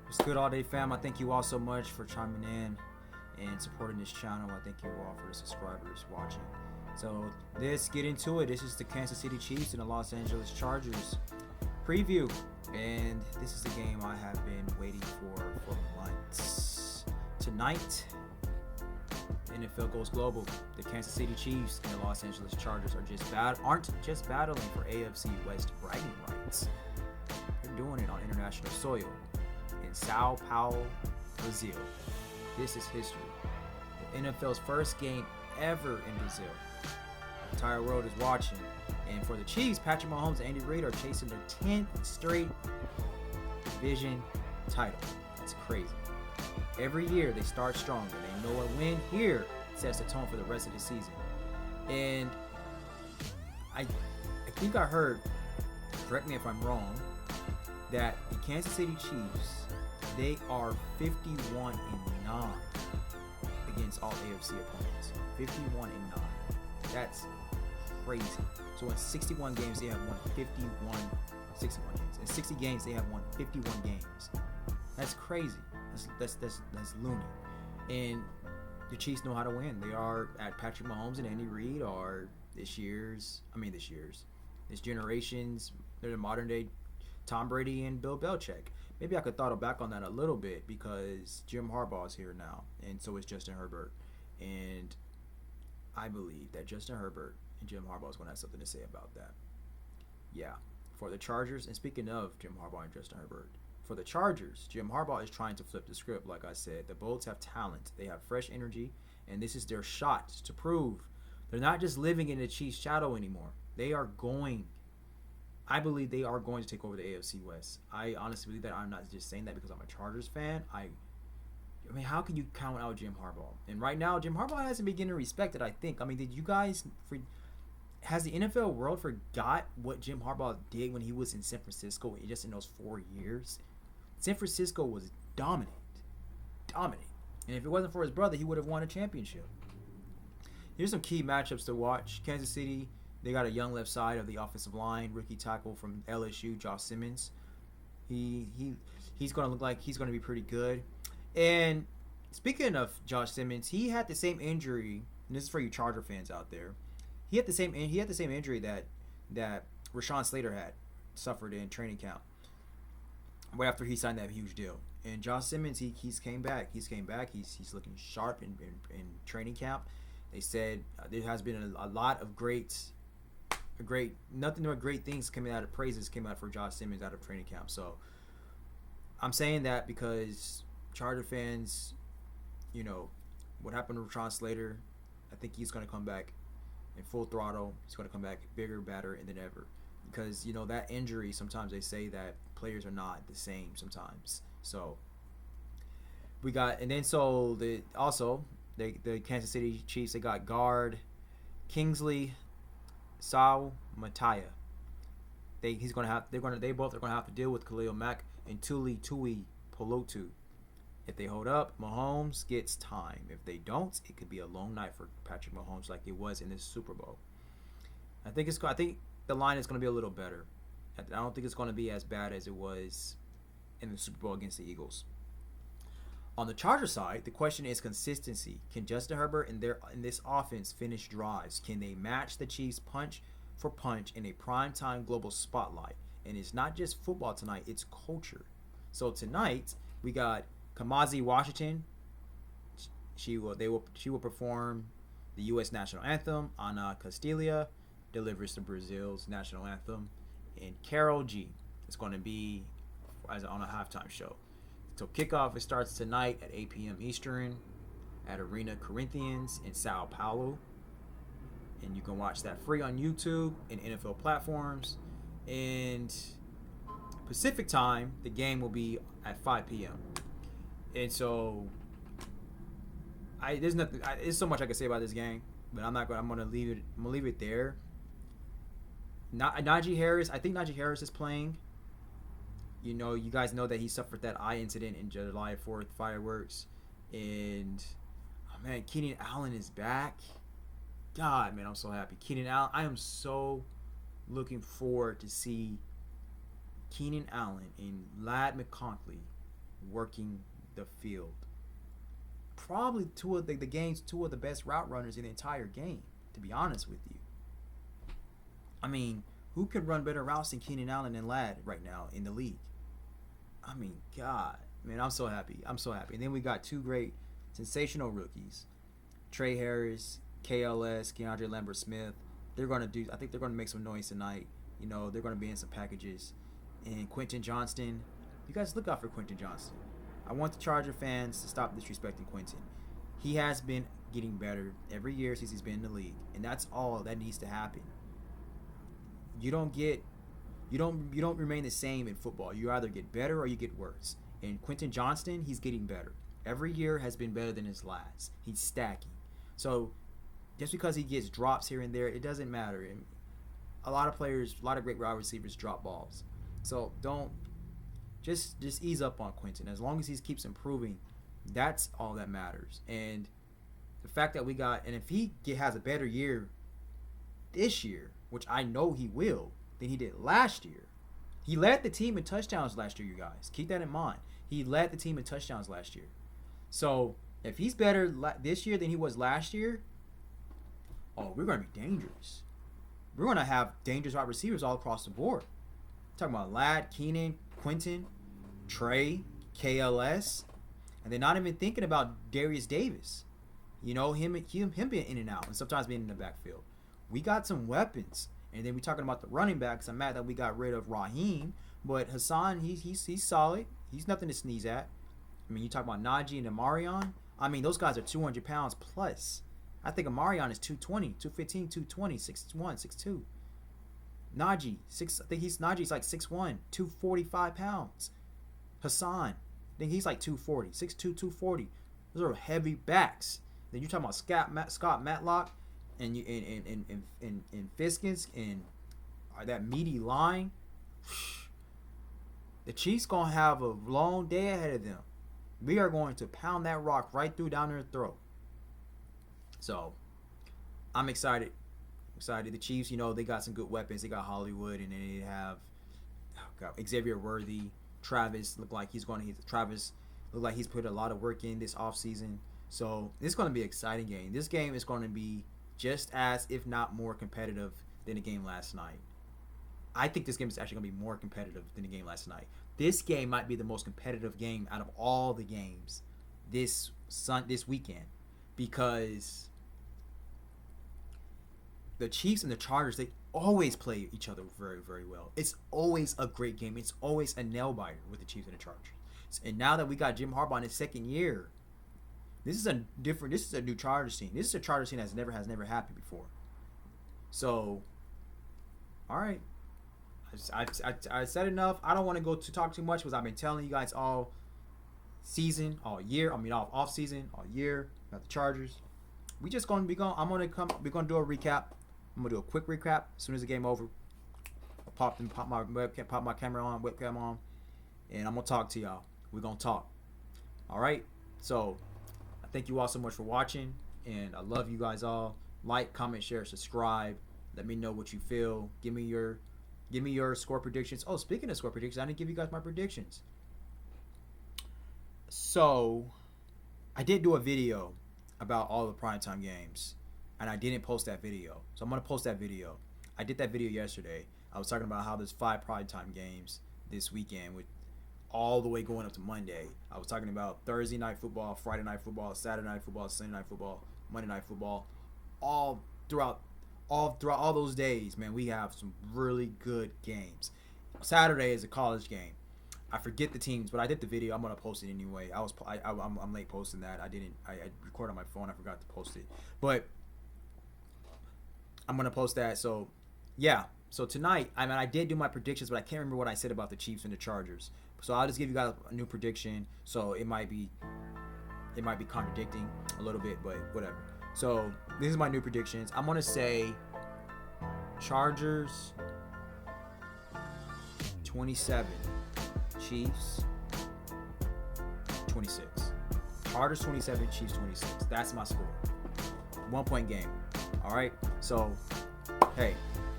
What's good, all day fam? I thank you all so much for chiming in and supporting this channel. I thank you all for the subscribers watching. So let's get into it. This is the Kansas City Chiefs and the Los Angeles Chargers preview, and this is the game I have been waiting for months. Tonight, NFL goes global. The Kansas City Chiefs and the Los Angeles Chargers aren't just battling for AFC West bragging rights. They're doing it on international soil in São Paulo, Brazil. This is history. The NFL's first game ever in Brazil. The entire world is watching. And for the Chiefs, Patrick Mahomes and Andy Reid are chasing their 10th straight division title. That's crazy. Every year they start strong, and they know a win here sets the tone for the rest of the season. And I think I heard, correct me if I'm wrong, that the Kansas City Chiefs, they are 51-9 against all AFC opponents. 51-9. That's crazy. So in 61 games, they have won 61 games. In 60 games, they have won 51 games. That's crazy. That's loony. And the Chiefs know how to win. They are at Patrick Mahomes and Andy Reid are this generation's, they're the modern day Tom Brady and Bill Belichick. Maybe I could throttle back on that a little bit because Jim Harbaugh is here now, and so is Justin Herbert. And I believe that Justin Herbert and Jim Harbaugh is going to have something to say about that. Yeah, for the Chargers, and speaking of Jim Harbaugh and Justin Herbert, for the Chargers, Jim Harbaugh is trying to flip the script. Like I said, the Bolts have talent. They have fresh energy, and this is their shot to prove they're not just living in the Chiefs' shadow anymore. I believe they are going to take over the AFC West. I honestly believe that. I'm not just saying that because I'm a Chargers fan. I mean, how can you count out Jim Harbaugh? And right now, Jim Harbaugh hasn't been getting respected, I think. I mean, has the NFL world forgot what Jim Harbaugh did when he was in San Francisco just in those 4 years? San Francisco was dominant. And if it wasn't for his brother, he would have won a championship. Here's some key matchups to watch. Kansas City, they got a young left side of the offensive line, rookie tackle from LSU, Josh Simmons. He's going to look like he's going to be pretty good. And speaking of Josh Simmons, he had the same injury, and this is for you Charger fans out there. He had the same injury that Rashawn Slater had suffered in training camp right after he signed that huge deal. And Josh Simmons, he's came back. He's looking sharp in training camp. They said there has been a lot of nothing but great things praises came out for Josh Simmons out of training camp. So I'm saying that because Charger fans, you know, what happened to Rashawn Slater, I think he's going to come back in full throttle. He's going to come back bigger, better than ever. Because, you know, that injury, sometimes they say that players are not the same sometimes. So we got, and then so the Kansas City Chiefs, they got guard Kingsley Sao Mataya. They both are gonna have to deal with Khalil Mack and Tuipulotu. If they hold up, Mahomes gets time. If they don't, it could be a long night for Patrick Mahomes, like it was in this Super Bowl. I think the line is going to be a little better. I don't think it's going to be as bad as it was in the Super Bowl against the Eagles. On the Charger side, the question is consistency. Can Justin Herbert in this offense finish drives? Can they match the Chiefs punch for punch in a primetime global spotlight? And it's not just football tonight, it's culture. So tonight, we got Kamasi Washington. She will perform the U.S. national anthem. Castela delivers the Brazil's national anthem, and Karol G is going to be on a halftime show. So kickoff, it starts tonight at 8 p.m. Eastern at Arena Corinthians in São Paulo, and you can watch that free on YouTube and NFL platforms. And Pacific time, the game will be at 5 p.m. And so there's so much I can say about this game, but I'm gonna leave it there. Najee Harris, I think Najee Harris is playing. You know, you guys know that he suffered that eye incident in July 4th fireworks. And, oh man, Keenan Allen is back. God, man, I'm so happy. Keenan Allen, I am so looking forward to see Keenan Allen and Ladd McConkey working the field. Probably two of the best route runners in the entire game, to be honest with you. I mean, who could run better routes than Keenan Allen and Ladd right now in the league? I mean, God, man, I'm so happy. And then we got two great, sensational rookies, Trey Harris, KLS, Keandre Lambert-Smith. I think they're going to make some noise tonight. You know, they're going to be in some packages. And Quentin Johnston, you guys look out for Quentin Johnston. I want the Charger fans to stop disrespecting Quentin. He has been getting better every year since he's been in the league, and that's all that needs to happen. You don't remain the same in football. You either get better or you get worse. And Quentin Johnston, he's getting better. Every year has been better than his last. He's stacking. So just because he gets drops here and there, it doesn't matter. And a lot of great wide receivers drop balls. So don't just ease up on Quentin. As long as he keeps improving, that's all that matters. And the fact that if he has a better year this year, which I know he will, than he did last year. He led the team in touchdowns last year, you guys. Keep that in mind. He led the team in touchdowns last year. So if he's better this year than he was last year, we're going to be dangerous. We're going to have dangerous wide receivers all across the board. Talking about Ladd, Keenan, Quentin, Trey, KLS, and they're not even thinking about Darius Davis. You know, him being in and out and sometimes being in the backfield. We got some weapons. And then we're talking about the running backs. I'm mad that we got rid of Raheem, but Hassan, he's solid. He's nothing to sneeze at. I mean, you talk about Najee and Amarion. I mean, those guys are 200 pounds plus. I think Amarion is 220, 215, 220, 6'1", 6'2". Najee's like 6'1", 245 pounds. Hassan, I think he's like 240, 6'2", 240. Those are heavy backs. Then you're talking about Scott Matlock and Fiskins and that meaty line. The Chiefs gonna have a long day ahead of them. We are going to pound that rock right down their throat. So I'm excited. The Chiefs, you know, they got some good weapons. They got Hollywood, and then they have Xavier Worthy. Travis look like he's put a lot of work in this offseason. So this is going to be an exciting game. This game is going to be just as, if not more, competitive than the game last night. I think this game is actually going to be more competitive than the game last night. This game might be the most competitive game out of all the games this weekend, because the Chiefs and the Chargers, they always play each other very, very well. It's always a great game. It's always a nail-biter with the Chiefs and the Chargers. And now that we got Jim Harbaugh in his second year, this is a new Chargers team. This is a Chargers team that has never happened before. So, all right. I said enough. I don't want to talk too much because I've been telling you guys all season, all year. I mean, off season, all year about the Chargers. We're gonna do a recap. I'm gonna do a quick recap as soon as the game over. I'll pop my webcam, pop my webcam on, and I'm gonna talk to y'all. We're gonna talk. All right. So I thank you all so much for watching, and I love you guys all. Like, comment, share, subscribe. Let me know what you feel. Give me your score predictions. Oh, speaking of score predictions, I didn't give you guys my predictions. So I did do a video about all the primetime games, and I didn't post that video. So I'm going to post that video. I did that video yesterday. I was talking about how there's 5 primetime games this weekend, with all the way going up to Monday. I was talking about Thursday night football, Friday night football, Saturday night football, Sunday night football, Monday night football. All throughout all those days, man, we have some really good games. Saturday is a college game. I forget the teams, but I did the video. I'm gonna post it anyway. I'm late posting that. I recorded on my phone. I forgot to post it, but I'm gonna post that. So yeah. So tonight, I did do my predictions, but I can't remember what I said about the Chiefs and the Chargers. So I'll just give you guys a new prediction. So it might be contradicting a little bit, but whatever. So this is my new predictions. I'm gonna say Chargers 27, Chiefs 26. Chargers 27, Chiefs 26. That's my score. 1 point game. All right. So hey,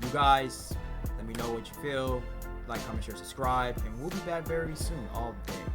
you guys, let me know what you feel. Like, comment, share, subscribe, and we'll be back very soon, all day.